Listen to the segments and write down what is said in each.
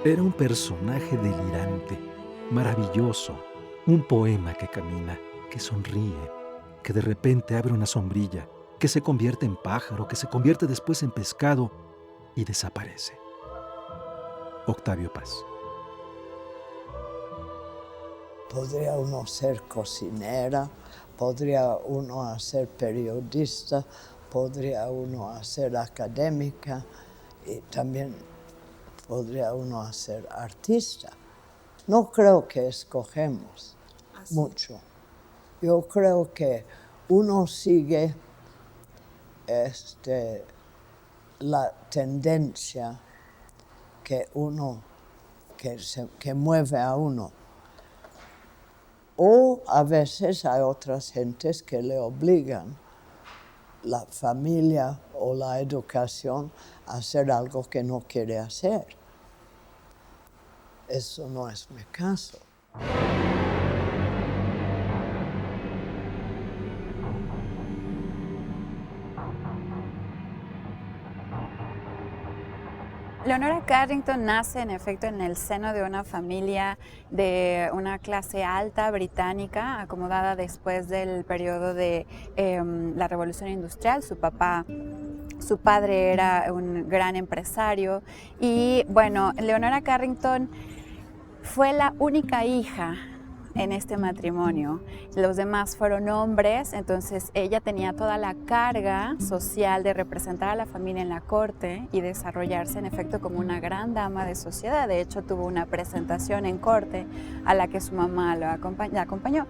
Era un personaje delirante, maravilloso, un poema que camina, que sonríe, que de repente abre una sombrilla, que se convierte en pájaro, que se convierte después en pescado y desaparece. Octavio Paz. Podría uno ser cocinera, podría uno ser periodista, podría uno ser académica y también podría uno ser artista. No creo que escogemos mucho. Yo creo que uno sigue la tendencia que mueve a uno. O a veces hay otras gentes que le obligan, la familia o la educación, a hacer algo que no quiere hacer. Eso no es mi caso. Leonora Carrington nace en efecto en el seno de una familia de una clase alta británica, acomodada después del periodo de la Revolución Industrial. Su padre era un gran empresario y bueno, Leonora Carrington fue la única hija en este matrimonio. Los demás fueron hombres, entonces ella tenía toda la carga social de representar a la familia en la corte y desarrollarse en efecto como una gran dama de sociedad. De hecho, tuvo una presentación en corte a la que su mamá la acompañó.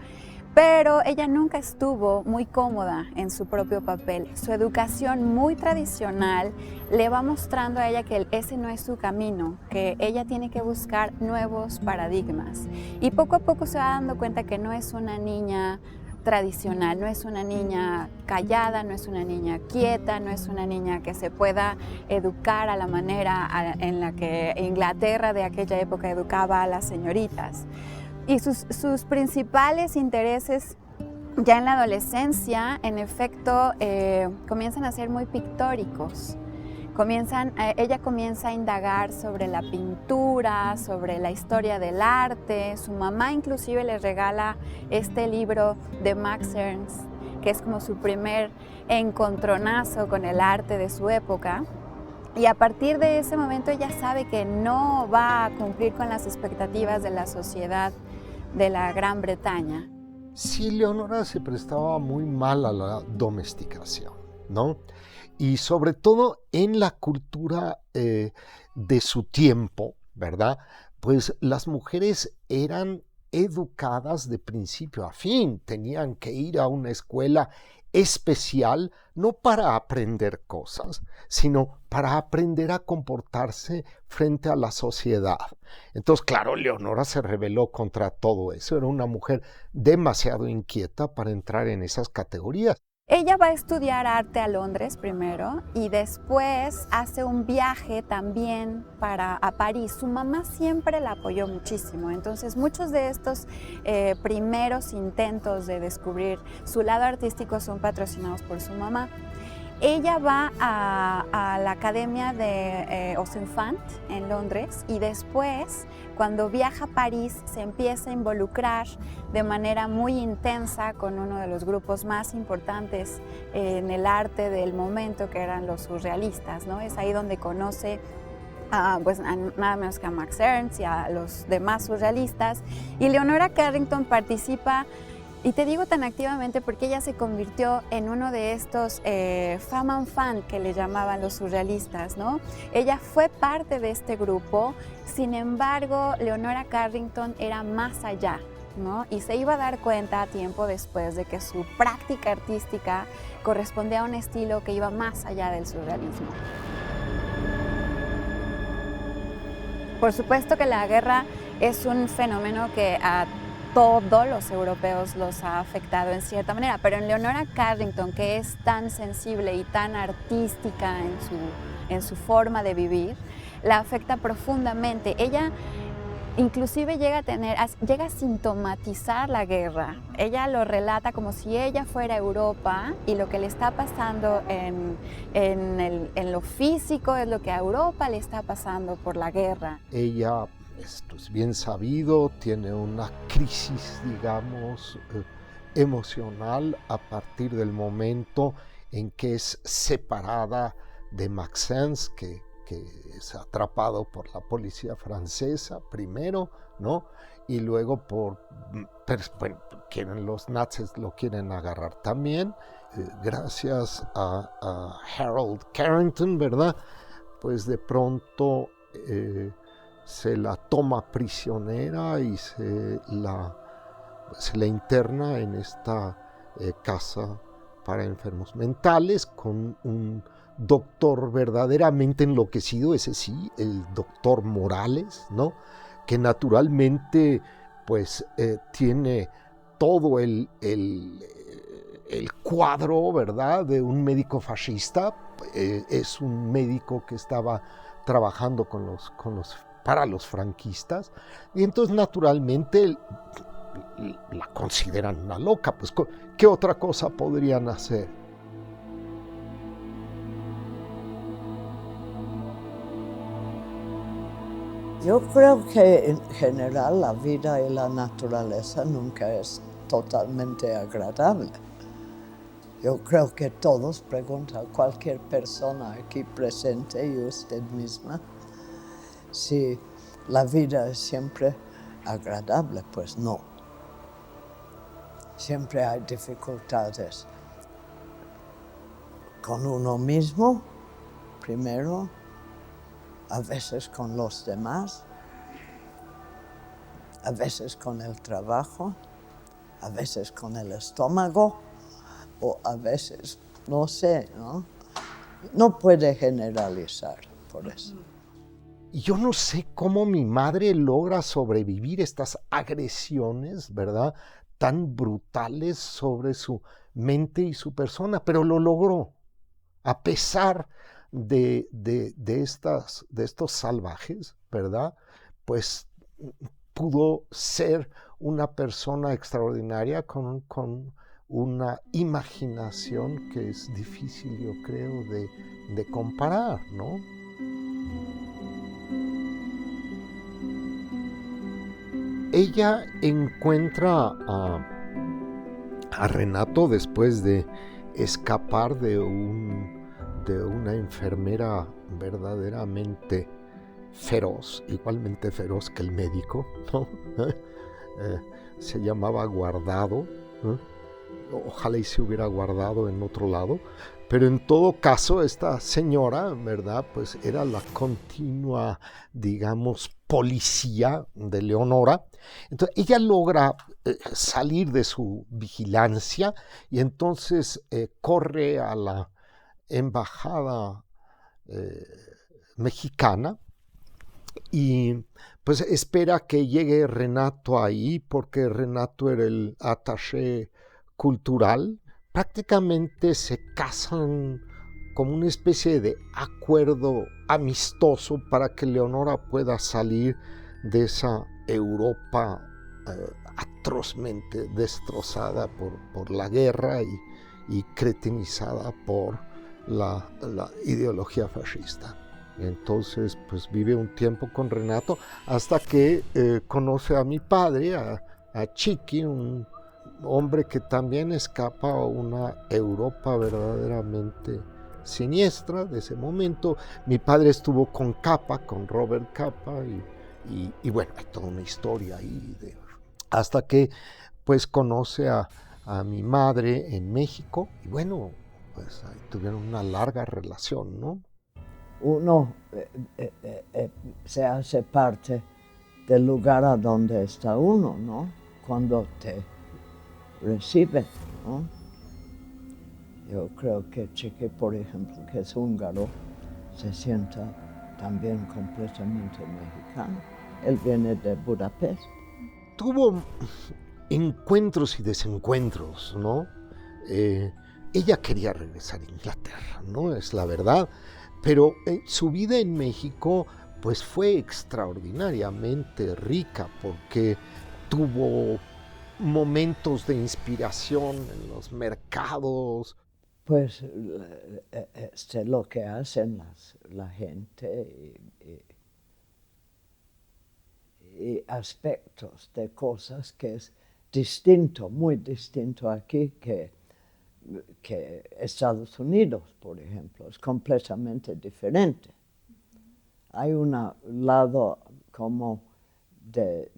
Pero ella nunca estuvo muy cómoda en su propio papel. Su educación muy tradicional le va mostrando a ella que ese no es su camino, que ella tiene que buscar nuevos paradigmas. Y poco a poco se va dando cuenta que no es una niña tradicional, no es una niña callada, no es una niña quieta, no es una niña que se pueda educar a la manera en la que Inglaterra de aquella época educaba a las señoritas. Y sus principales intereses ya en la adolescencia, en efecto, comienzan a ser muy pictóricos. Ella comienza a indagar sobre la pintura, sobre la historia del arte. Su mamá inclusive le regala este libro de Max Ernst, que es como su primer encontronazo con el arte de su época. Y a partir de ese momento ella sabe que no va a cumplir con las expectativas de la sociedad de la Gran Bretaña. Sí, Leonora se prestaba muy mal a la domesticación, ¿no? Y sobre todo en la cultura de su tiempo, ¿verdad? Pues las mujeres eran educadas de principio a fin, tenían que ir a una escuela especial, no para aprender cosas, sino para aprender a comportarse frente a la sociedad. Entonces, claro, Leonora se rebeló contra todo eso, era una mujer demasiado inquieta para entrar en esas categorías. Ella va a estudiar arte a Londres primero y después hace un viaje también a París. Su mamá siempre la apoyó muchísimo, entonces muchos de estos primeros intentos de descubrir su lado artístico son patrocinados por su mamá. Ella va a la Academia de Oxenfant en Londres y después, cuando viaja a París, se empieza a involucrar de manera muy intensa con uno de los grupos más importantes en el arte del momento, que eran los surrealistas, ¿no? Es ahí donde conoce pues, nada menos que a Max Ernst y a los demás surrealistas. Y Leonora Carrington participa, y te digo tan activamente porque ella se convirtió en uno de estos femme enfant que le llamaban los surrealistas, ¿no? Ella fue parte de este grupo, sin embargo, Leonora Carrington era más allá, ¿no? Y se iba a dar cuenta tiempo después de que su práctica artística correspondía a un estilo que iba más allá del surrealismo. Por supuesto que la guerra es un fenómeno que a todos los europeos los ha afectado en cierta manera, pero en Leonora Carrington, que es tan sensible y tan artística en su forma de vivir, la afecta profundamente. Ella inclusive llega a sintomatizar la guerra. Ella lo relata como si ella fuera Europa y lo que le está pasando en lo físico es lo que a Europa le está pasando por la guerra. Ella, esto es bien sabido, tiene una crisis, digamos, emocional a partir del momento en que es separada de Maxence, que es atrapado por la policía francesa primero, ¿no? Y luego los nazis lo quieren agarrar también, gracias a Harold Carrington, ¿verdad? Pues de pronto se la toma prisionera y se la interna en esta casa para enfermos mentales con un doctor verdaderamente enloquecido, ese sí, el doctor Morales, ¿no? Que naturalmente pues tiene todo el cuadro, ¿verdad?, de un médico fascista. Es un médico que estaba trabajando para los franquistas, y entonces naturalmente la consideran una loca. Pues, ¿qué otra cosa podrían hacer? Yo creo que en general la vida y la naturaleza nunca es totalmente agradable. Yo creo que todos preguntan, cualquier persona aquí presente y usted misma, si la vida es siempre agradable. Pues no. Siempre hay dificultades con uno mismo, primero, a veces con los demás, a veces con el trabajo, a veces con el estómago, o a veces, no sé, ¿no? No puede generalizar por eso. Yo no sé cómo mi madre logra sobrevivir estas agresiones, ¿verdad?, tan brutales sobre su mente y su persona, pero lo logró, a pesar de estos salvajes, ¿verdad? Pues pudo ser una persona extraordinaria con una imaginación que es difícil, yo creo, de comparar, ¿no? Ella encuentra a Renato después de escapar de una enfermera verdaderamente feroz, igualmente feroz que el médico, ¿no? Se llamaba Guardado, ¿no? Ojalá y se hubiera guardado en otro lado, pero en todo caso esta señora, ¿verdad?, pues era la continua, digamos, policía de Leonora. Entonces ella logra salir de su vigilancia y entonces corre a la embajada mexicana y pues espera que llegue Renato ahí, porque Renato era el attaché cultural. Prácticamente se casan como una especie de acuerdo amistoso para que Leonora pueda salir de esa Europa atrozmente destrozada por la guerra y cretinizada por la ideología fascista. Entonces pues vive un tiempo con Renato hasta que conoce a mi padre, a Chiqui, un hombre que también escapa a una Europa verdaderamente siniestra de ese momento. Mi padre estuvo con Capa, con Robert Capa, y bueno, hay toda una historia ahí hasta que pues conoce a mi madre en México, y bueno, pues ahí tuvieron una larga relación, ¿no? Uno se hace parte del lugar a donde está uno, ¿no? Cuando te recibe, ¿no? Yo creo que Chiqui, por ejemplo, que es húngaro, se sienta también completamente mexicano. Él viene de Budapest. Tuvo encuentros y desencuentros, ¿no? Ella quería regresar a Inglaterra, ¿no? Es la verdad. Pero su vida en México pues fue extraordinariamente rica porque tuvo momentos de inspiración en los mercados. Pues lo que hacen la gente y aspectos de cosas que es distinto, muy distinto aquí que Estados Unidos, por ejemplo, es completamente diferente. Hay un lado como de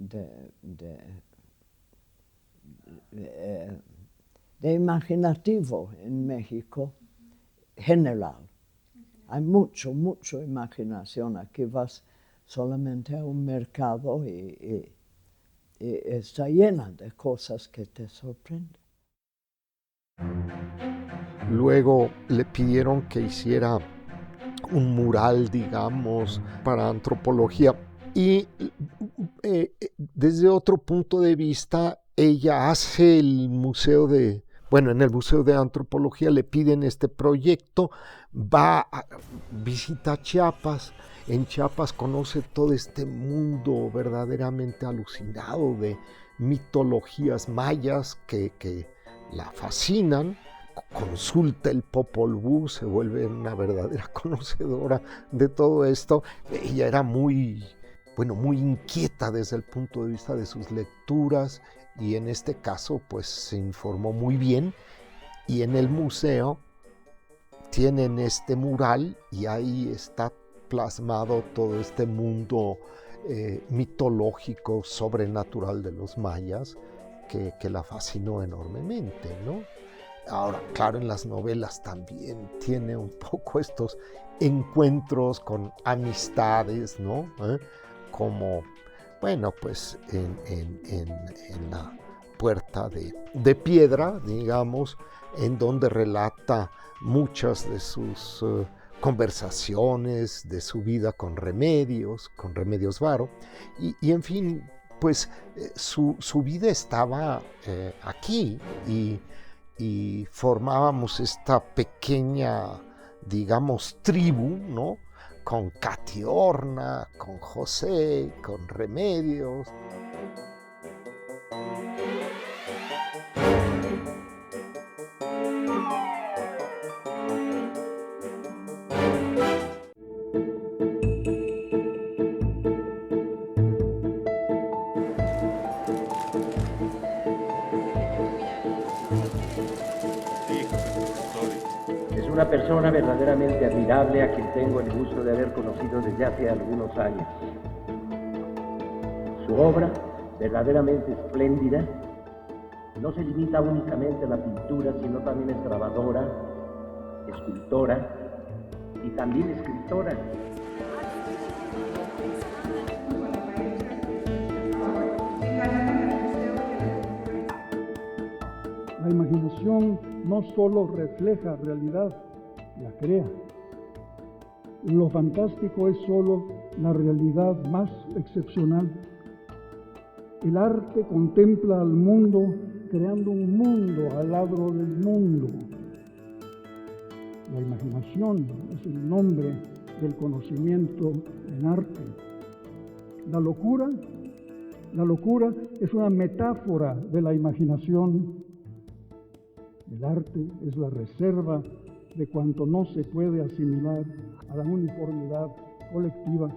imaginativo en México general. Hay mucha imaginación. Aquí vas solamente a un mercado y está llena de cosas que te sorprenden. Luego le pidieron que hiciera un mural, digamos, para antropología. Y desde otro punto de vista, ella hace el museo de... Bueno, en el Museo de Antropología le piden este proyecto, visita Chiapas. En Chiapas conoce todo este mundo verdaderamente alucinado de mitologías mayas que la fascinan. Consulta el Popol Vuh, se vuelve una verdadera conocedora de todo esto. Ella era muy inquieta desde el punto de vista de sus lecturas y en este caso pues se informó muy bien, y en el museo tienen este mural y ahí está plasmado todo este mundo mitológico, sobrenatural de los mayas que la fascinó enormemente, ¿no? Ahora, claro, en las novelas también tiene un poco estos encuentros con amistades, ¿no? Como, bueno, pues en la Puerta de Piedra, digamos, en donde relata muchas de sus conversaciones, de su vida con Remedios Varo, y en fin, pues su vida estaba aquí y formábamos esta pequeña, digamos, tribu, ¿no? Con Catiorna, con José, con Remedios. Una persona verdaderamente admirable a quien tengo el gusto de haber conocido desde hace algunos años. Su obra, verdaderamente espléndida, no se limita únicamente a la pintura, sino también es grabadora, escultora y también escritora. La imaginación no solo refleja realidad, la crea. Lo fantástico es solo la realidad más excepcional. El arte contempla al mundo creando un mundo al lado del mundo. La imaginación es el nombre del conocimiento en arte. La locura es una metáfora de la imaginación. El arte es la reserva de cuanto no se puede asimilar a la uniformidad colectiva.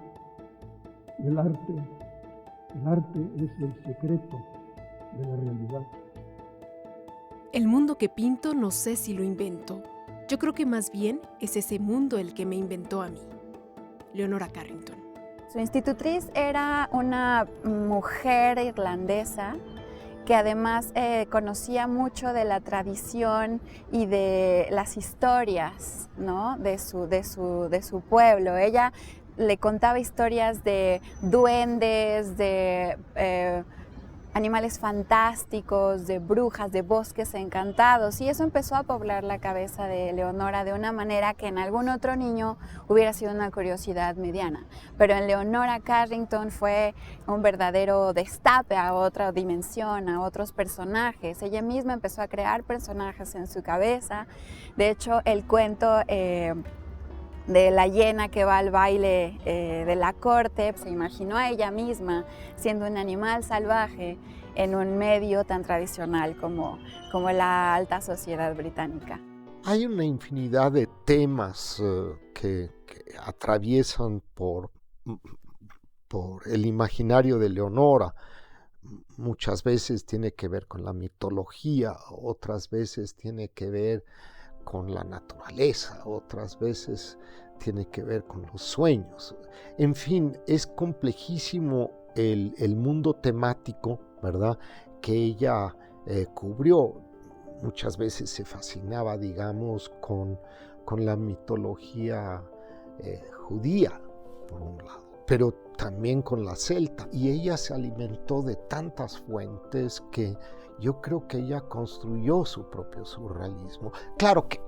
El arte es el secreto de la realidad. El mundo que pinto no sé si lo invento. Yo creo que más bien es ese mundo el que me inventó a mí. Leonora Carrington. Su institutriz era una mujer irlandesa que además conocía mucho de la tradición y de las historias, ¿no? de su pueblo. Ella le contaba historias de duendes, de animales fantásticos, de brujas, de bosques encantados, y eso empezó a poblar la cabeza de Leonora de una manera que en algún otro niño hubiera sido una curiosidad mediana. Pero en Leonora Carrington fue un verdadero destape a otra dimensión, a otros personajes. Ella misma empezó a crear personajes en su cabeza. De hecho, el cuento de la hiena que va al baile de la corte, se imaginó a ella misma siendo un animal salvaje en un medio tan tradicional como la alta sociedad británica. Hay una infinidad de temas que atraviesan por el imaginario de Leonora. Muchas veces tiene que ver con la mitología, otras veces tiene que ver con la naturaleza, otras veces tiene que ver con los sueños. En fin, es complejísimo el mundo temático, ¿verdad?, que ella cubrió. Muchas veces se fascinaba, digamos, con la mitología judía, por un lado, pero también con la celta. Y ella se alimentó de tantas fuentes que yo creo que ella construyó su propio surrealismo. Claro que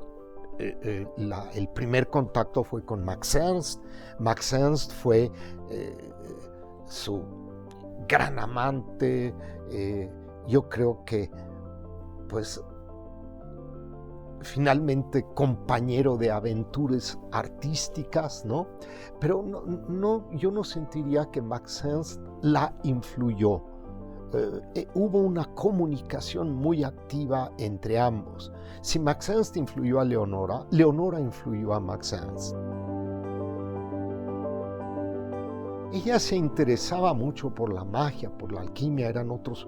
el primer contacto fue con Max Ernst. Max Ernst fue su gran amante. Yo creo que, pues, finalmente compañero de aventuras artísticas, ¿no? Pero yo no sentiría que Max Ernst la influyó. Hubo una comunicación muy activa entre ambos. Si Max Ernst influyó a Leonora, Leonora influyó a Max Ernst. Ella se interesaba mucho por la magia, por la alquimia, eran otros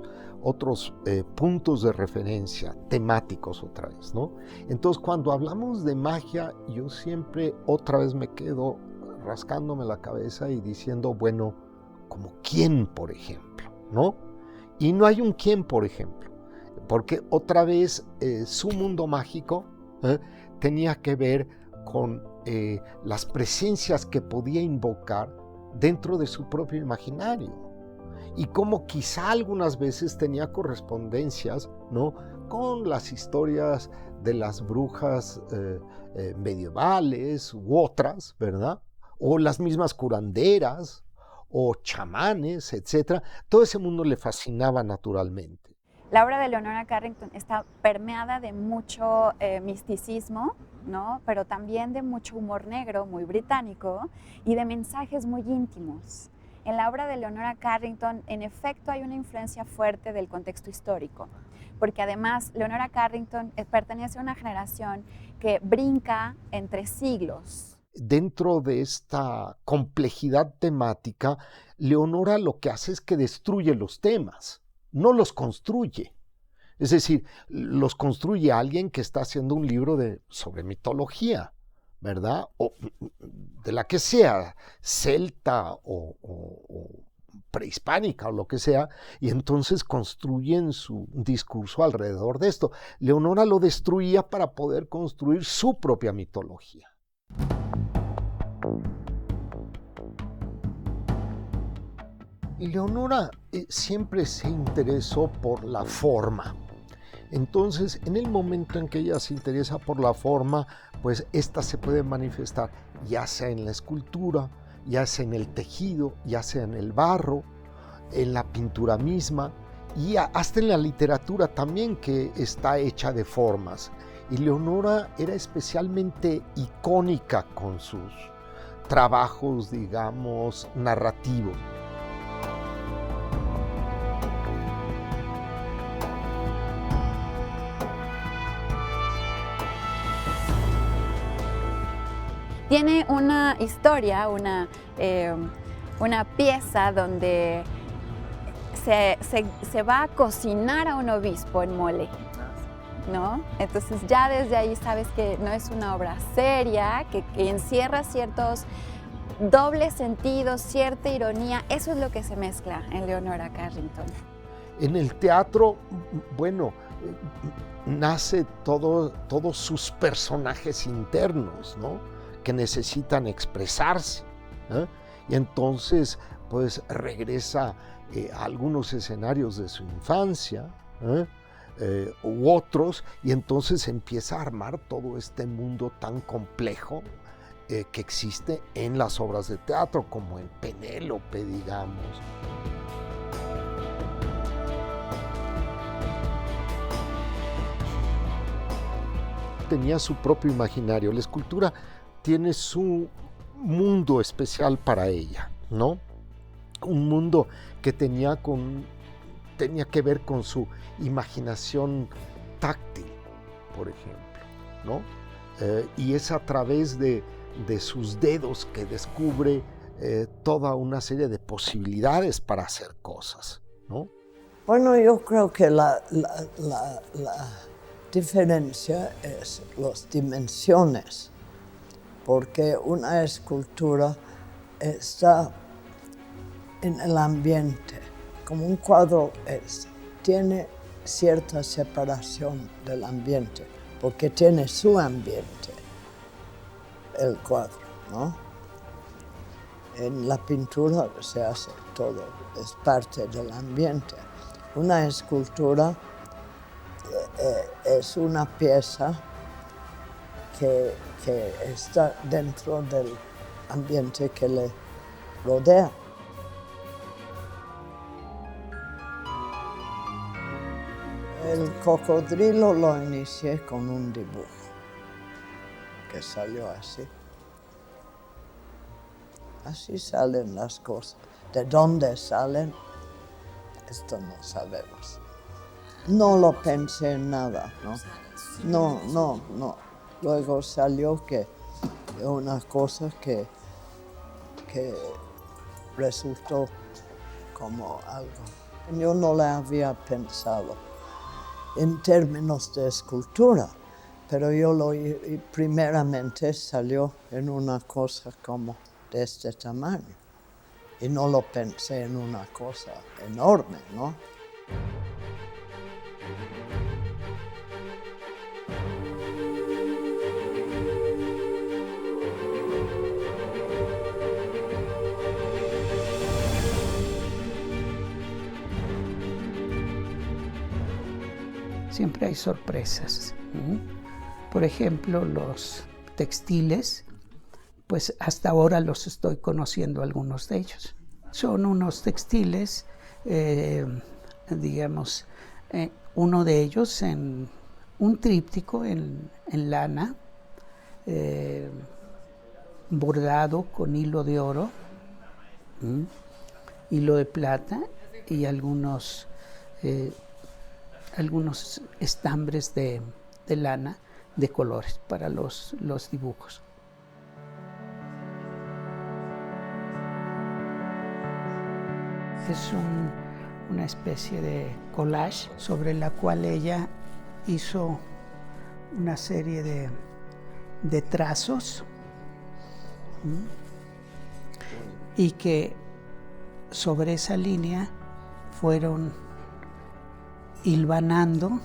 puntos de referencia temáticos otra vez, ¿no? Entonces, cuando hablamos de magia, yo siempre otra vez me quedo rascándome la cabeza y diciendo, bueno, ¿como quién, por ejemplo, no? Y no hay un quién, por ejemplo, porque otra vez su mundo mágico tenía que ver con las presencias que podía invocar dentro de su propio imaginario, y como quizá algunas veces tenía correspondencias, ¿no?, con las historias de las brujas medievales u otras, ¿verdad?, o las mismas curanderas o chamanes, etc. Todo ese mundo le fascinaba naturalmente. La obra de Leonora Carrington está permeada de mucho misticismo, ¿no?, pero también de mucho humor negro, muy británico, y de mensajes muy íntimos. En la obra de Leonora Carrington, en efecto, hay una influencia fuerte del contexto histórico, porque además Leonora Carrington pertenece a una generación que brinca entre siglos. Dentro de esta complejidad temática, Leonora lo que hace es que destruye los temas, no los construye. Es decir, los construye alguien que está haciendo un libro sobre mitología, ¿verdad? O de la que sea, celta o prehispánica o lo que sea, y entonces construyen su discurso alrededor de esto. Leonora lo destruía para poder construir su propia mitología. Leonora siempre se interesó por la forma. Entonces, en el momento en que ella se interesa por la forma, pues esta se puede manifestar ya sea en la escultura, ya sea en el tejido, ya sea en el barro, en la pintura misma y hasta en la literatura también, que está hecha de formas. Y Leonora era especialmente icónica con sus trabajos, digamos, narrativos. Tiene una historia, una pieza donde se va a cocinar a un obispo en mole, ¿no? Entonces ya desde ahí sabes que no es una obra seria, que encierra ciertos dobles sentidos, cierta ironía. Eso es lo que se mezcla en Leonora Carrington. En el teatro, bueno, nace todos sus personajes internos, ¿no?, que necesitan expresarse, ¿eh? Y entonces pues regresa a algunos escenarios de su infancia, u otros, y entonces empieza a armar todo este mundo tan complejo que existe en las obras de teatro, como en Penélope, digamos. Tenía su propio imaginario. La escultura tiene su mundo especial para ella, ¿no? Un mundo que tenía que ver con su imaginación táctil, por ejemplo, ¿no? Y es a través de sus dedos que descubre toda una serie de posibilidades para hacer cosas, ¿no? Bueno, yo creo que la diferencia es las dimensiones, porque una escultura está en el ambiente, como un cuadro tiene cierta separación del ambiente, porque tiene su ambiente, el cuadro, ¿no? En la pintura se hace todo, es parte del ambiente. Una escultura es una pieza que está dentro del ambiente que le rodea. El cocodrilo lo inicié con un dibujo que salió así. Así salen las cosas. ¿De dónde salen? Esto no sabemos. No lo pensé en nada, ¿no? No. Luego salió que una cosa que resultó como algo. Yo no la había pensado en términos de escultura, pero primeramente salió en una cosa como de este tamaño. Y no lo pensé en una cosa enorme, ¿no? Siempre hay sorpresas. Por ejemplo, los textiles, pues hasta ahora los estoy conociendo algunos de ellos. Son unos textiles, digamos, uno de ellos en un tríptico en lana, bordado con hilo de oro, hilo de plata y algunos estambres de lana de colores para los dibujos. Es una especie de collage sobre la cual ella hizo una serie de trazos y que sobre esa línea fueron hilvanando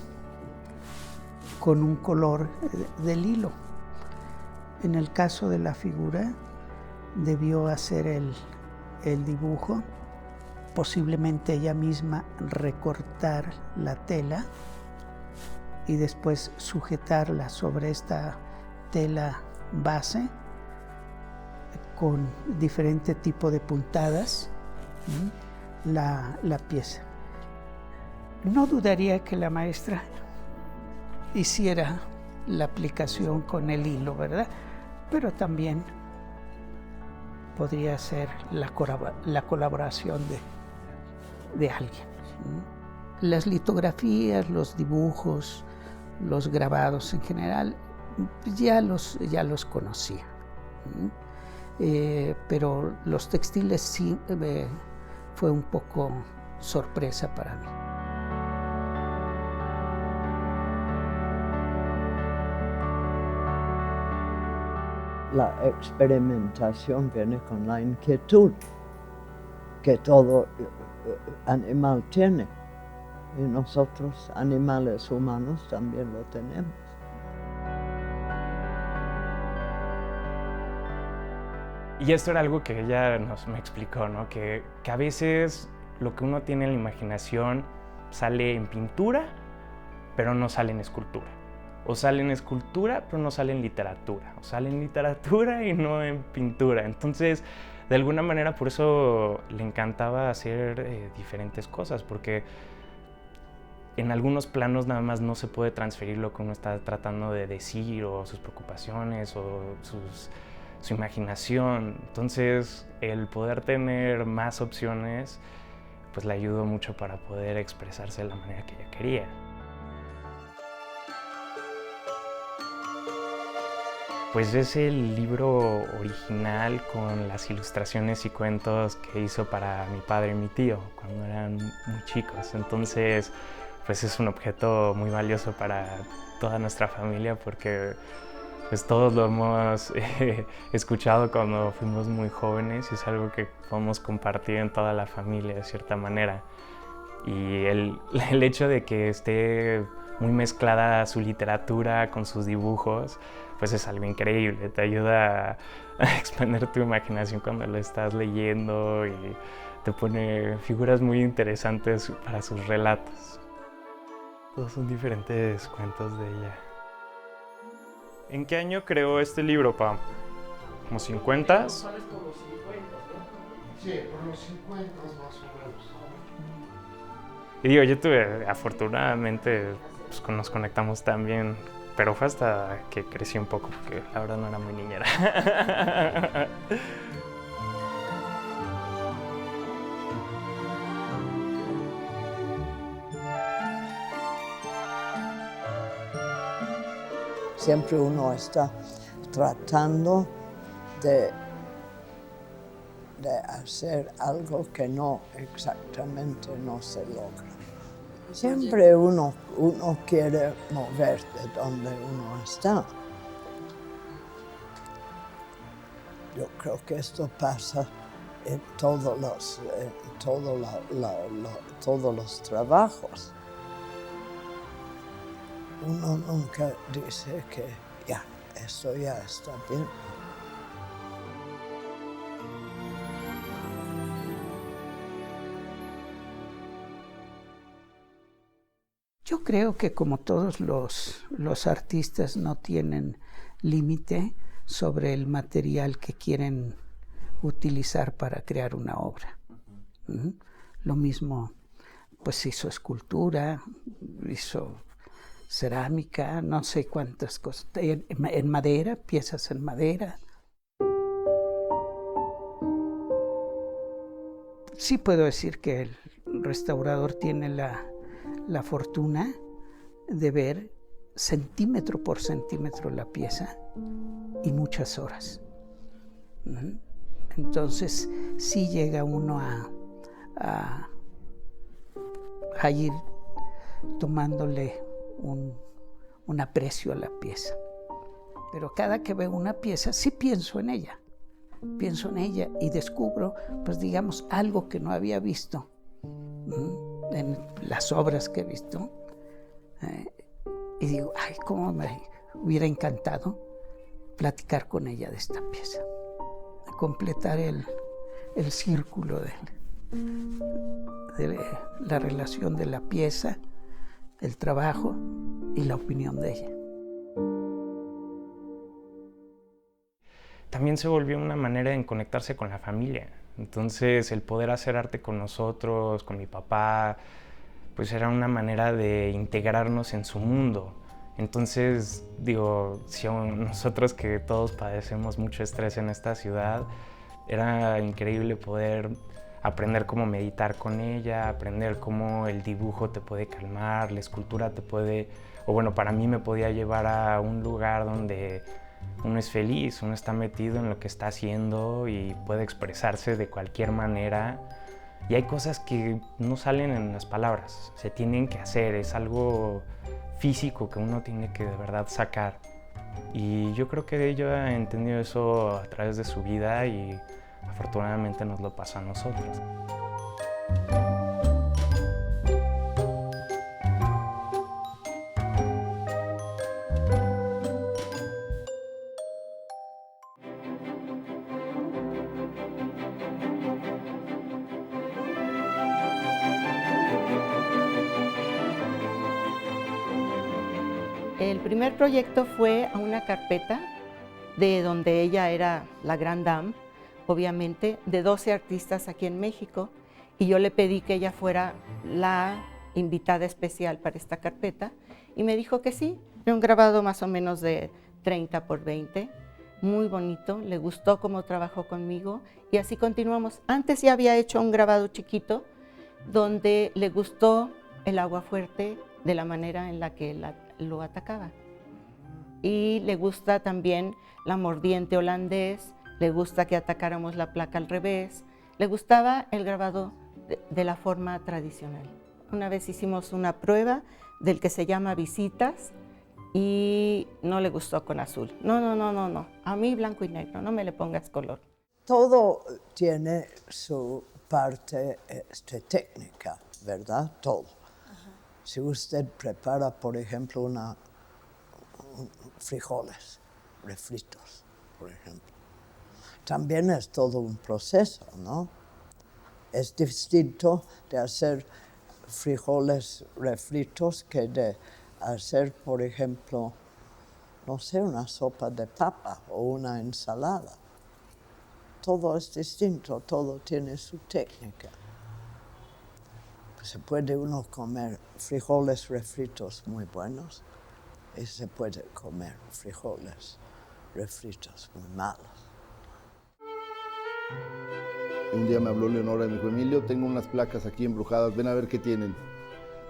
con un color del hilo. En el caso de la figura, debió hacer el dibujo, posiblemente ella misma recortar la tela y después sujetarla sobre esta tela base con diferente tipo de puntadas, la pieza. No dudaría que la maestra hiciera la aplicación con el hilo, ¿verdad? Pero también podría ser la colaboración de alguien. Las litografías, los dibujos, los grabados en general, ya los conocía. Pero los textiles sí fue un poco sorpresa para mí. La experimentación viene con la inquietud que todo animal tiene, y nosotros, animales humanos, también lo tenemos. Y esto era algo que ella me explicó, ¿no? Que a veces lo que uno tiene en la imaginación sale en pintura, pero no sale en escultura. O sale en escultura, pero no sale en literatura. O sale en literatura y no en pintura. Entonces, de alguna manera, por eso le encantaba hacer diferentes cosas, porque en algunos planos nada más no se puede transferir lo que uno está tratando de decir, o sus preocupaciones, o sus su imaginación. Entonces, el poder tener más opciones, pues le ayudó mucho para poder expresarse de la manera que ella quería. Pues es el libro original con las ilustraciones y cuentos que hizo para mi padre y mi tío cuando eran muy chicos. Entonces, pues es un objeto muy valioso para toda nuestra familia porque pues todos lo hemos escuchado cuando fuimos muy jóvenes y es algo que podemos compartir en toda la familia de cierta manera. Y el hecho de que esté muy mezclada su literatura con sus dibujos, pues es algo increíble, te ayuda a expandir tu imaginación cuando lo estás leyendo y te pone figuras muy interesantes para sus relatos. Todos son diferentes cuentos de ella. ¿En qué año creó este libro, Pam? ¿Como 50? Sí, por los 50 más o menos. Y digo, yo tuve, afortunadamente, pues nos conectamos tan bien, pero fue hasta que crecí un poco, porque la verdad no era muy niñera. Siempre uno está tratando de hacer algo que no exactamente no se logra. Siempre uno quiere mover de donde uno está. Yo creo que esto pasa en todos los trabajos. Uno nunca dice que ya, esto ya está bien. Yo creo que como todos los artistas no tienen límite sobre el material que quieren utilizar para crear una obra. Lo mismo, pues hizo escultura, hizo cerámica, no sé cuántas cosas, en madera, piezas en madera. Sí puedo decir que el restaurador tiene la fortuna de ver centímetro por centímetro la pieza y muchas horas. Entonces sí llega uno a ir tomándole un aprecio a la pieza. Pero cada que veo una pieza sí pienso en ella y descubro, pues digamos, algo que no había visto en las obras que he visto, y digo, ay, cómo me hubiera encantado platicar con ella de esta pieza, completar el círculo de la relación de la pieza, el trabajo y la opinión de ella. También se volvió una manera de conectarse con la familia. Entonces, el poder hacer arte con nosotros, con mi papá, pues era una manera de integrarnos en su mundo. Entonces, digo, si nosotros que todos padecemos mucho estrés en esta ciudad, era increíble poder aprender cómo meditar con ella, aprender cómo el dibujo te puede calmar, la escultura te puede, o bueno, para mí me podía llevar a un lugar donde uno es feliz, uno está metido en lo que está haciendo y puede expresarse de cualquier manera. Y hay cosas que no salen en las palabras, se tienen que hacer, es algo físico que uno tiene que de verdad sacar. Y yo creo que ella ha entendido eso a través de su vida y afortunadamente nos lo pasa a nosotros. El primer proyecto fue a una carpeta de donde ella era la gran dame, obviamente, de 12 artistas aquí en México, y yo le pedí que ella fuera la invitada especial para esta carpeta y me dijo que sí. Era un grabado más o menos de 30 por 20 muy bonito, le gustó cómo trabajó conmigo y así continuamos. Antes ya había hecho un grabado chiquito donde le gustó el aguafuerte de la manera en la que lo atacaba. Y le gusta también la mordiente holandés, le gusta que atacáramos la placa al revés, le gustaba el grabado de la forma tradicional. Una vez hicimos una prueba del que se llama Visitas y no le gustó con azul. No, a mí blanco y negro, no me le pongas color. Todo tiene su parte técnica, ¿verdad? Todo. Si usted prepara, por ejemplo, frijoles refritos, por ejemplo, también es todo un proceso, ¿no? Es distinto de hacer frijoles refritos que de hacer, por ejemplo, no sé, una sopa de papa o una ensalada. Todo es distinto, todo tiene su técnica. Se puede uno comer frijoles refritos muy buenos y se puede comer frijoles refritos muy malos. Un día me habló Leonora y me dijo, Emilio, tengo unas placas aquí embrujadas, ven a ver qué tienen.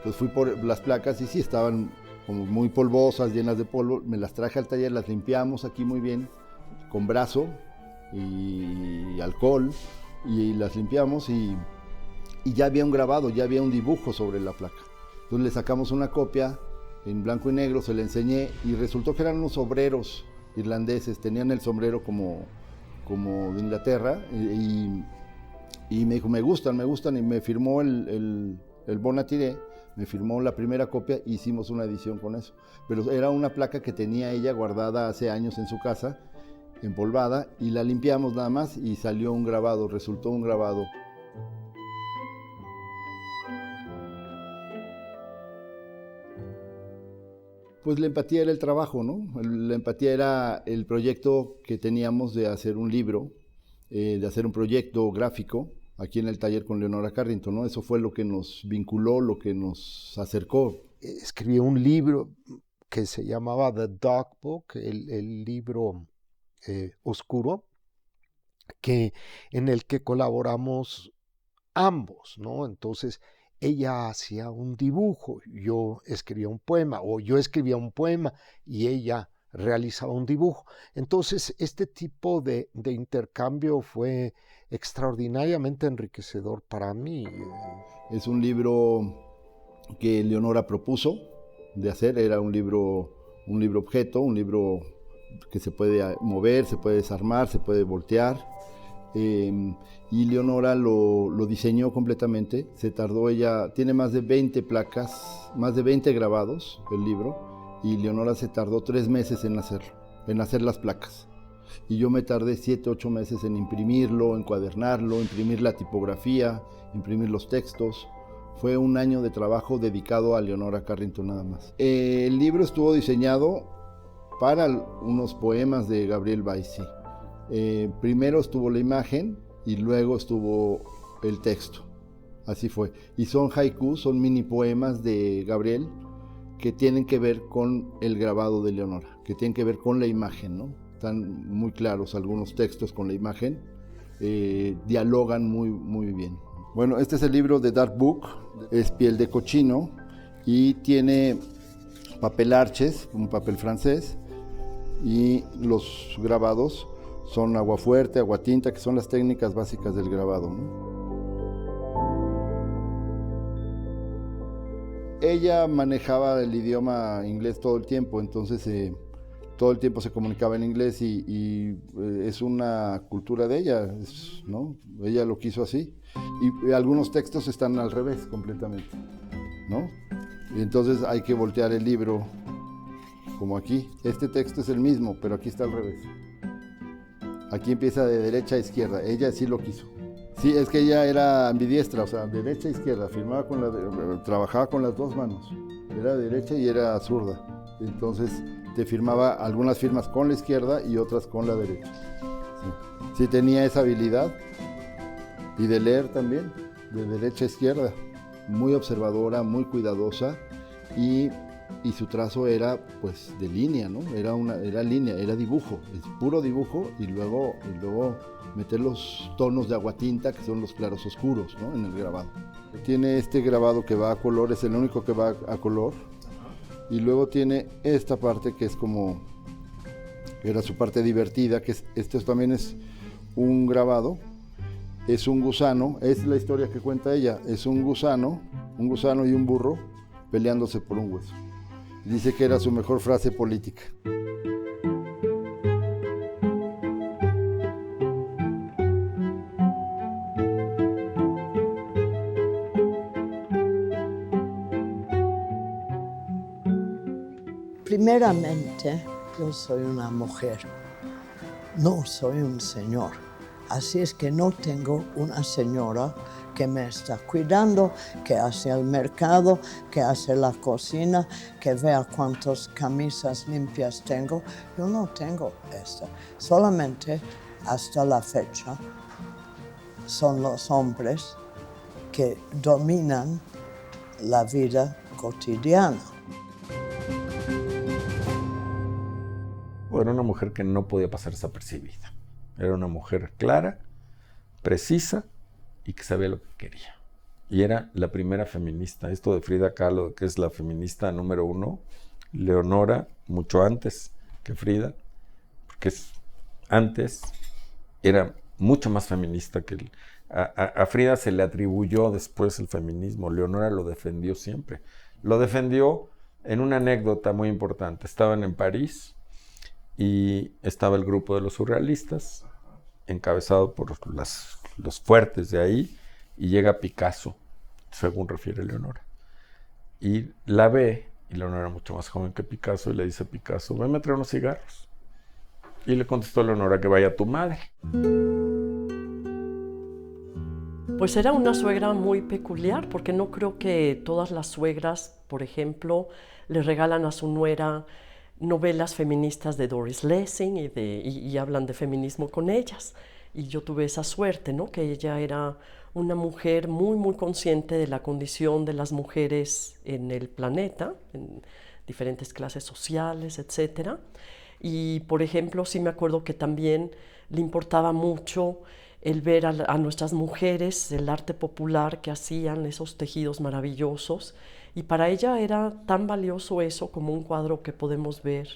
Pues fui por las placas y sí, estaban como muy polvosas, llenas de polvo. Me las traje al taller, las limpiamos aquí muy bien, con brazo y alcohol, y las limpiamos y ya había un grabado, ya había un dibujo sobre la placa. Entonces le sacamos una copia en blanco y negro, se la enseñé y resultó que eran unos obreros irlandeses, tenían el sombrero como de Inglaterra y me dijo, me gustan y me firmó el Bonatiré, me firmó la primera copia e hicimos una edición con eso. Pero era una placa que tenía ella guardada hace años en su casa, empolvada, y la limpiamos nada más y salió un grabado, resultó un grabado. Pues la empatía era el trabajo, ¿no? La empatía era el proyecto que teníamos de hacer un libro, de hacer un proyecto gráfico aquí en el taller con Leonora Carrington, ¿no? Eso fue lo que nos vinculó, lo que nos acercó. Escribí un libro que se llamaba The Dark Book, el libro oscuro, en el que colaboramos ambos, ¿no? Entonces, ella hacía un dibujo, yo escribía un poema, o yo escribía un poema y ella realizaba un dibujo. Entonces, este tipo de intercambio fue extraordinariamente enriquecedor para mí. Es un libro que Leonora propuso de hacer, era un libro objeto, un libro que se puede mover, se puede desarmar, se puede voltear. Y Leonora lo diseñó completamente, se tardó ella, tiene más de 20 placas, más de 20 grabados el libro, y Leonora se tardó 3 meses en hacerlo, en hacer las placas. Y yo me tardé 7, 8 meses en imprimirlo, encuadernarlo, imprimir la tipografía, imprimir los textos. Fue un año de trabajo dedicado a Leonora Carrington nada más. El libro estuvo diseñado para unos poemas de Gabriel Báizi. Primero estuvo la imagen y luego estuvo el texto, así fue. Y son haikus, son mini poemas de Gabriel que tienen que ver con el grabado de Leonora, que tienen que ver con la imagen, ¿no? Están muy claros algunos textos con la imagen, dialogan muy bien. Bueno, este es el libro de Dark Book, es piel de cochino y tiene papel arches, un papel francés, y los grabados son aguafuerte, aguatinta, que son las técnicas básicas del grabado, ¿no? Ella manejaba el idioma inglés todo el tiempo, entonces todo el tiempo se comunicaba en inglés y es una cultura de ella, ¿no? Ella lo quiso así. Y algunos textos están al revés completamente, ¿no? Y entonces hay que voltear el libro como aquí. Este texto es el mismo, pero aquí está al revés. Aquí empieza de derecha a izquierda, ella sí lo quiso. Sí, es que ella era ambidiestra, o sea, derecha a izquierda, trabajaba con las dos manos, era derecha y era zurda. Entonces te firmaba algunas firmas con la izquierda y otras con la derecha. Sí, tenía esa habilidad y de leer también, de derecha a izquierda. Muy observadora, muy cuidadosa y y su trazo era pues de línea, ¿no? Era línea, era dibujo, es puro dibujo y luego meter los tonos de aguatinta que son los claros oscuros, ¿no? En el grabado. Tiene este grabado que va a color, es el único que va a color, y luego tiene esta parte que es como, era su parte divertida, que este también es un grabado, es un gusano, es la historia que cuenta ella, es un gusano y un burro peleándose por un hueso. Dice que era su mejor frase política. Primeramente, yo soy una mujer, no soy un señor. Así es que no tengo una señora que me está cuidando, que hace el mercado, que hace la cocina, que vea cuántas camisas limpias tengo. Yo no tengo esta. Solamente hasta la fecha son los hombres que dominan la vida cotidiana. Era una mujer que no podía pasar desapercibida. Era una mujer clara, precisa y que sabía lo que quería. Y era la primera feminista. Esto de Frida Kahlo, que es la feminista número 1, Leonora, mucho antes que Frida, porque antes era mucho más feminista que a Frida se le atribuyó después el feminismo. Leonora lo defendió siempre. Lo defendió en una anécdota muy importante. Estaban en París y estaba el grupo de los surrealistas, encabezado por los fuertes de ahí, y llega Picasso, según refiere Leonora. Y la ve, y Leonora era mucho más joven que Picasso, y le dice a Picasso, venme a traer unos cigarros. Y le contestó Leonora que vaya tu madre. Pues era una suegra muy peculiar, porque no creo que todas las suegras, por ejemplo, le regalan a su nuera novelas feministas de Doris Lessing y hablan de feminismo con ellas. Y yo tuve esa suerte, ¿no? Que ella era una mujer muy, muy consciente de la condición de las mujeres en el planeta, en diferentes clases sociales, etc. Y, por ejemplo, sí me acuerdo que también le importaba mucho el ver a nuestras mujeres, el arte popular que hacían, esos tejidos maravillosos. Y para ella era tan valioso eso como un cuadro que podemos ver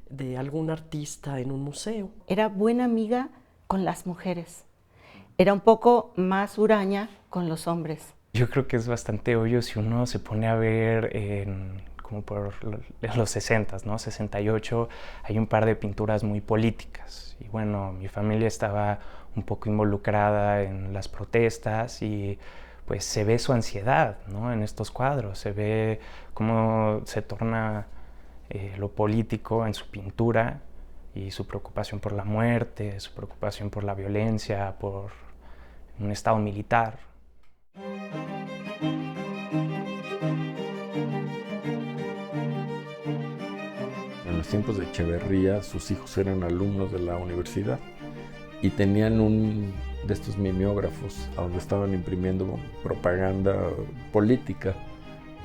de algún artista en un museo. Era buena amiga con las mujeres. Era un poco más huraña con los hombres. Yo creo que es bastante obvio si uno se pone a ver como por los 60, ¿no? 68, hay un par de pinturas muy políticas. Y bueno, mi familia estaba un poco involucrada en las protestas y pues se ve su ansiedad, ¿no? En estos cuadros, se ve cómo se torna lo político en su pintura y su preocupación por la muerte, su preocupación por la violencia, por un estado militar. En los tiempos de Echeverría, sus hijos eran alumnos de la universidad y tenían un de estos mimeógrafos a donde estaban imprimiendo propaganda política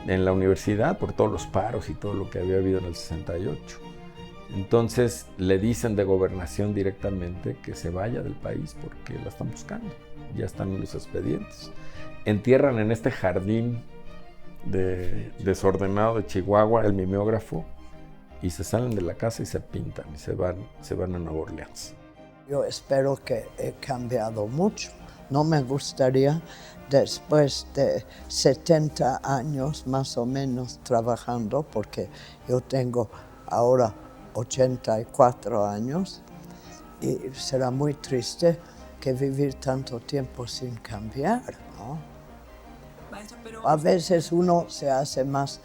en la universidad por todos los paros y todo lo que había habido en el 68. Entonces le dicen de Gobernación directamente que se vaya del país porque la están buscando, ya están en los expedientes. Entierran en este jardín desordenado de Chihuahua el mimeógrafo y se salen de la casa y se pintan y se van a Nueva Orleans. Yo espero que he cambiado mucho. No me gustaría, después de 70 años más o menos trabajando, porque yo tengo ahora 84 años, y será muy triste que vivir tanto tiempo sin cambiar, ¿no? A veces uno se hace más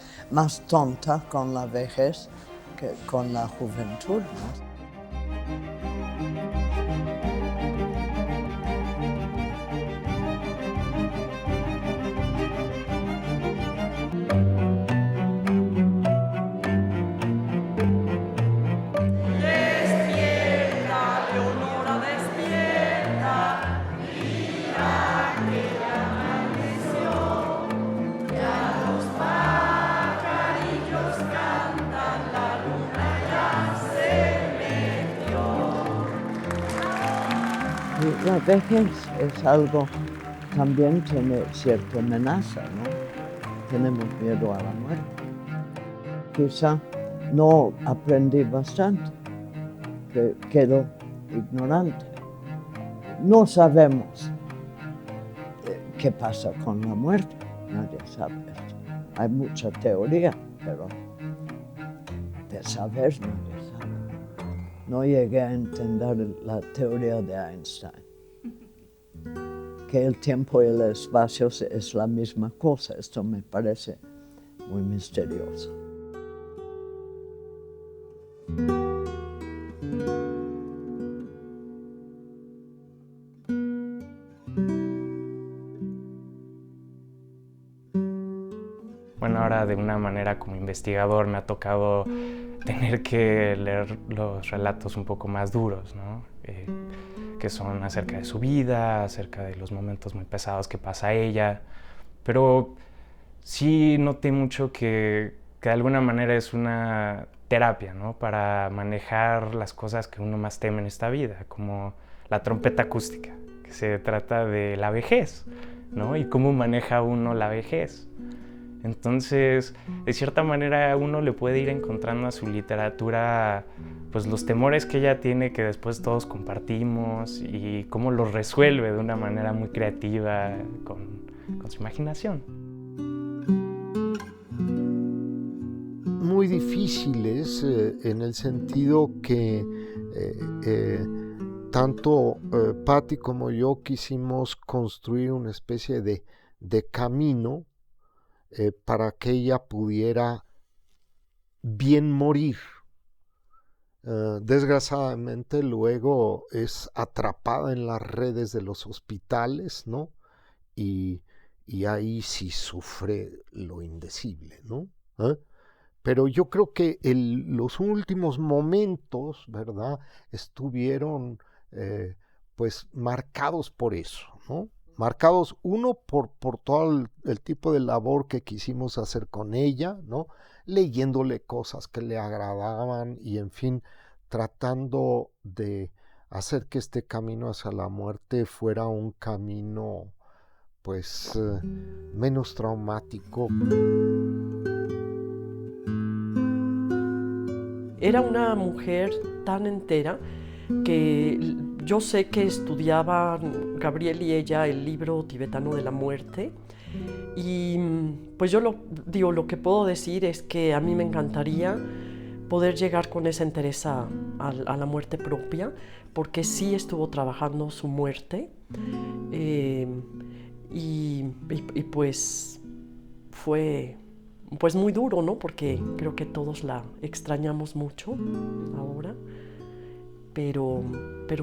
tonta con la vejez que con la juventud, ¿no? Los pajarillos Y la vejez es algo, también tiene cierta amenaza, ¿no? Tenemos miedo a la muerte. Quizá no aprendí bastante, que quedo ignorante. No sabemos qué pasa con la muerte, nadie sabe esto. Hay mucha teoría, pero de saber nadie sabe. No llegué a entender la teoría de Einstein, que el tiempo y el espacio es la misma cosa. Esto me parece muy misterioso. Bueno, ahora de una manera como investigador me ha tocado tener que leer los relatos un poco más duros, ¿no? Que son acerca de su vida, acerca de los momentos muy pesados que pasa ella, pero sí noté mucho que de alguna manera es una terapia, ¿no? Para manejar las cosas que uno más teme en esta vida, como la trompeta acústica, que se trata de la vejez, ¿no? Y cómo maneja uno la vejez. Entonces, de cierta manera, uno le puede ir encontrando a su literatura pues los temores que ella tiene, que después todos compartimos, y cómo los resuelve de una manera muy creativa con su imaginación. Muy difíciles en el sentido que tanto Patti como yo quisimos construir una especie de camino para que ella pudiera bien morir. Desgraciadamente luego es atrapada en las redes de los hospitales, ¿no? Y ahí sí sufre lo indecible, ¿no? Pero yo creo que los últimos momentos, ¿verdad?, estuvieron pues marcados por eso, ¿no? Marcados, uno, por todo el tipo de labor que quisimos hacer con ella, ¿no? Leyéndole cosas que le agradaban y, en fin, tratando de hacer que este camino hacia la muerte fuera un camino, pues, menos traumático. Era una mujer tan entera que yo sé que estudiaban Gabriel y ella el libro tibetano de la muerte, y pues yo lo que puedo decir es que a mí me encantaría poder llegar con esa interés a la muerte propia, porque sí estuvo trabajando su muerte, y pues fue pues muy duro, ¿no? Porque creo que todos la extrañamos mucho ahora. Pero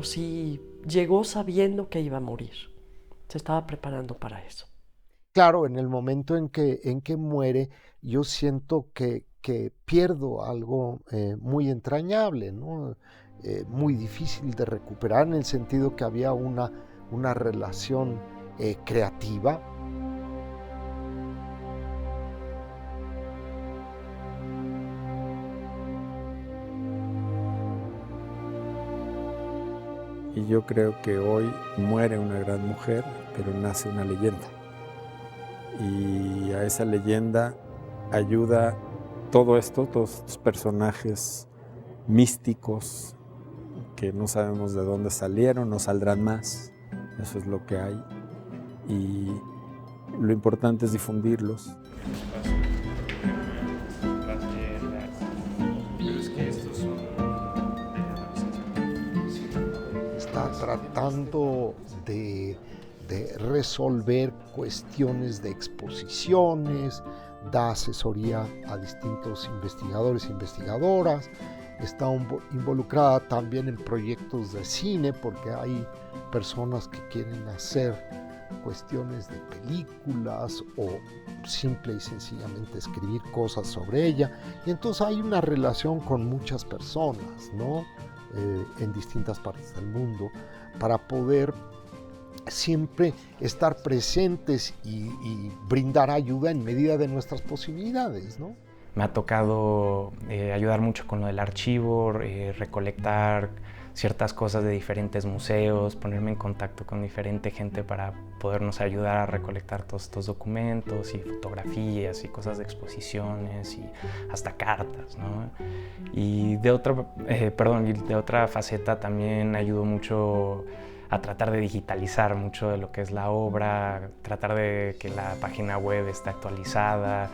sí llegó sabiendo que iba a morir. Se estaba preparando para eso. Claro, en el momento en que muere, yo siento que pierdo algo muy entrañable, ¿no? Muy difícil de recuperar, en el sentido que había una relación creativa. Y yo creo que hoy muere una gran mujer, pero nace una leyenda. Y a esa leyenda ayuda todo esto, todos estos personajes místicos que no sabemos de dónde salieron, no saldrán más. Eso es lo que hay. Y lo importante es difundirlos. Está tratando de resolver cuestiones de exposiciones, da asesoría a distintos investigadores e investigadoras, está involucrada también en proyectos de cine, porque hay personas que quieren hacer cuestiones de películas o simple y sencillamente escribir cosas sobre ella, y entonces hay una relación con muchas personas, ¿no? En distintas partes del mundo, para poder siempre estar presentes y brindar ayuda en medida de nuestras posibilidades, ¿no? Me ha tocado ayudar mucho con lo del archivo, recolectar ciertas cosas de diferentes museos, ponerme en contacto con diferente gente para podernos ayudar a recolectar todos estos documentos y fotografías y cosas de exposiciones y hasta cartas, ¿no? Y de otra faceta también ayudo mucho a tratar de digitalizar mucho de lo que es la obra, tratar de que la página web esté actualizada,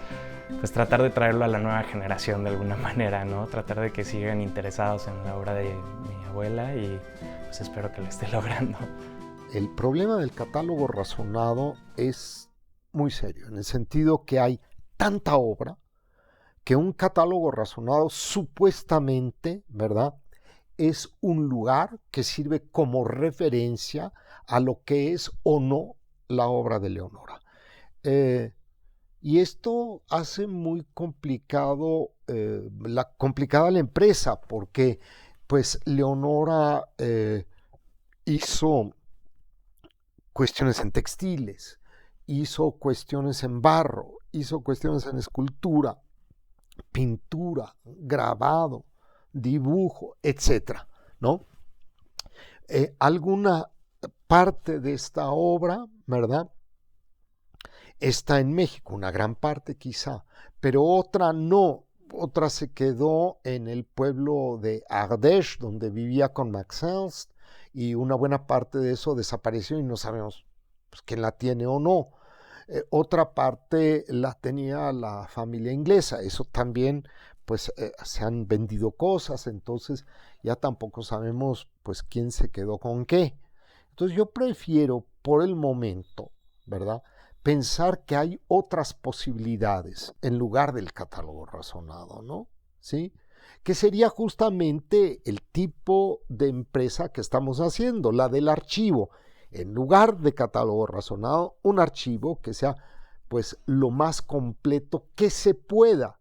pues tratar de traerlo a la nueva generación de alguna manera, ¿no? Tratar de que sigan interesados en la obra de mi abuela y pues espero que lo esté logrando. El problema del catálogo razonado es muy serio, en el sentido que hay tanta obra que un catálogo razonado supuestamente, ¿verdad?, es un lugar que sirve como referencia a lo que es o no la obra de Leonora. Y esto hace muy complicada la empresa, porque pues Leonora hizo cuestiones en textiles, hizo cuestiones en barro, hizo cuestiones en escultura, pintura, grabado, dibujo, etcétera, ¿no? Alguna parte de esta obra, ¿verdad?, está en México, una gran parte quizá, pero otra no. Otra se quedó en el pueblo de Ardèche, donde vivía con Max Ernst, y una buena parte de eso desapareció y no sabemos pues, quién la tiene o no. Otra parte la tenía la familia inglesa. Eso también, pues se han vendido cosas, entonces ya tampoco sabemos pues quién se quedó con qué. Entonces yo prefiero por el momento, ¿verdad?, pensar que hay otras posibilidades en lugar del catálogo razonado, ¿no? ¿Sí? Que sería justamente el tipo de empresa que estamos haciendo, la del archivo. En lugar de catálogo razonado, un archivo que sea pues lo más completo que se pueda.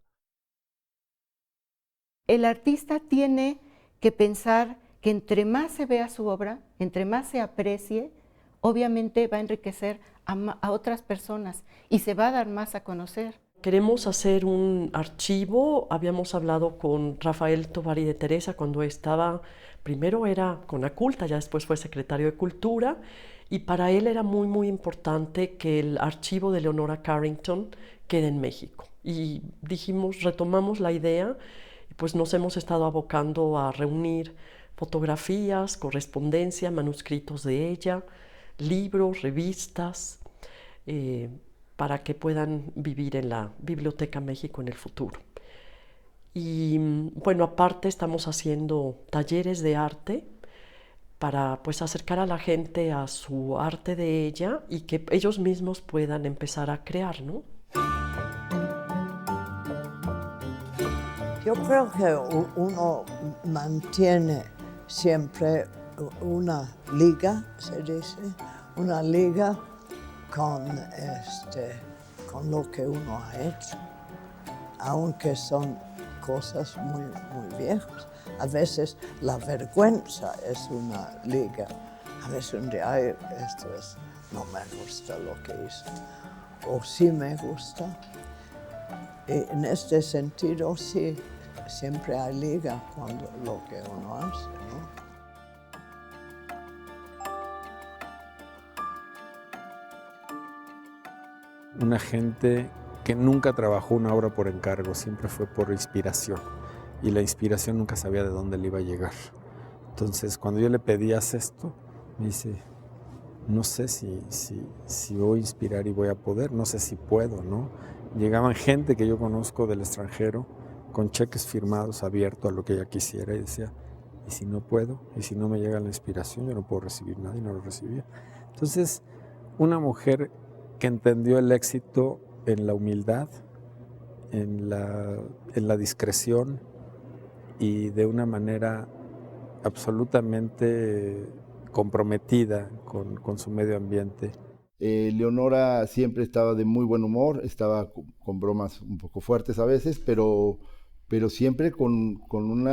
El artista tiene que pensar que entre más se vea su obra, entre más se aprecie, obviamente va a enriquecer a otras personas y se va a dar más a conocer. Queremos hacer un archivo. Habíamos hablado con Rafael Tovar y de Teresa cuando estaba, primero era Conaculta, ya después fue secretario de Cultura, y para él era muy, muy importante que el archivo de Leonora Carrington quede en México. Y dijimos, retomamos la idea, y pues nos hemos estado abocando a reunir fotografías, correspondencia, manuscritos de ella, libros, revistas, para que puedan vivir en la Biblioteca México en el futuro. Y bueno, aparte estamos haciendo talleres de arte para pues acercar a la gente a su arte de ella y que ellos mismos puedan empezar a crear, ¿no? Yo creo que uno mantiene siempre una liga, se dice, una liga con lo que uno ha hecho, aunque son cosas muy, muy viejas. A veces la vergüenza es una liga. A veces un día, ay, no me gusta lo que hice, o sí me gusta. Y en este sentido, sí, siempre hay liga cuando lo que uno hace, ¿no? Una gente que nunca trabajó una obra por encargo, siempre fue por inspiración. Y la inspiración nunca sabía de dónde le iba a llegar. Entonces, cuando yo le pedí haz esto, me dice, no sé si voy a inspirar y voy a poder, no sé si puedo, ¿no? Llegaban gente que yo conozco del extranjero con cheques firmados, abiertos a lo que ella quisiera, y decía, ¿y si no puedo? ¿Y si no me llega la inspiración? Yo no puedo recibir nada, y no lo recibía. Entonces, una mujer que entendió el éxito en la humildad, en la discreción y de una manera absolutamente comprometida con su medio ambiente. Leonora siempre estaba de muy buen humor, estaba con bromas un poco fuertes a veces, pero siempre con un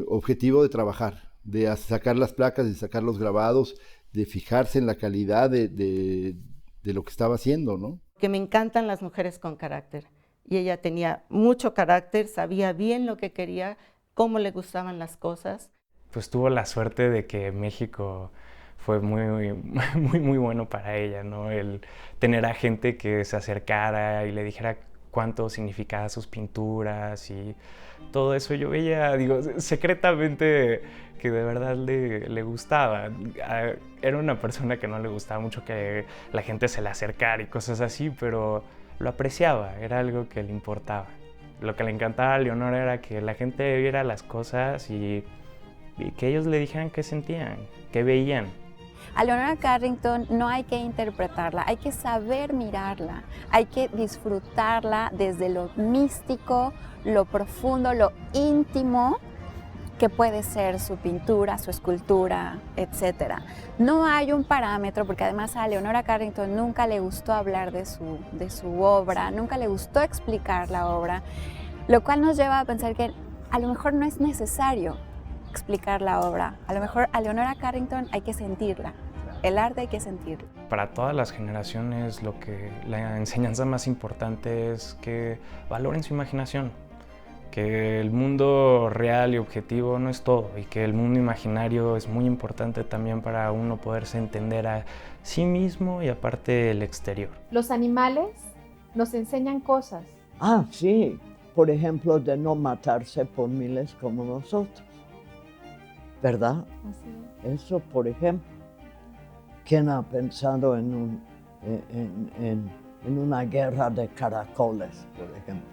objetivo de trabajar, de sacar las placas, de sacar los grabados, de fijarse en la calidad de lo que estaba haciendo, ¿no? Que me encantan las mujeres con carácter. y ella tenía mucho carácter, sabía bien lo que quería, cómo le gustaban las cosas. Pues tuvo la suerte de que México fue muy bueno para ella, ¿no? El tener a gente que se acercara y le dijera cuánto significaba sus pinturas y todo eso. Yo veía, digo, secretamente que de verdad le gustaba. Era una persona que no le gustaba mucho que la gente se le acercara y cosas así, pero lo apreciaba, era algo que le importaba. Lo que le encantaba a Leonora era que la gente viera las cosas y que ellos le dijeran qué sentían, qué veían. A Leonora Carrington no hay que interpretarla, hay que saber mirarla, hay que disfrutarla desde lo místico, lo profundo, lo íntimo que puede ser su pintura, su escultura, etc. No hay un parámetro, porque además a Leonora Carrington nunca le gustó hablar de su obra, nunca le gustó explicar la obra, lo cual nos lleva a pensar que a lo mejor no es necesario explicar la obra. A lo mejor a Leonora Carrington hay que sentirla, el arte hay que sentirlo. Para todas las generaciones la enseñanza más importante es que valoren su imaginación, que el mundo real y objetivo no es todo y que el mundo imaginario es muy importante también para uno poderse entender a sí mismo y aparte el exterior. Los animales nos enseñan cosas. Ah, sí, por ejemplo, de no matarse por miles como nosotros. ¿Verdad? Así es. Eso, por ejemplo. ¿Quién ha pensado en una guerra de caracoles, por ejemplo?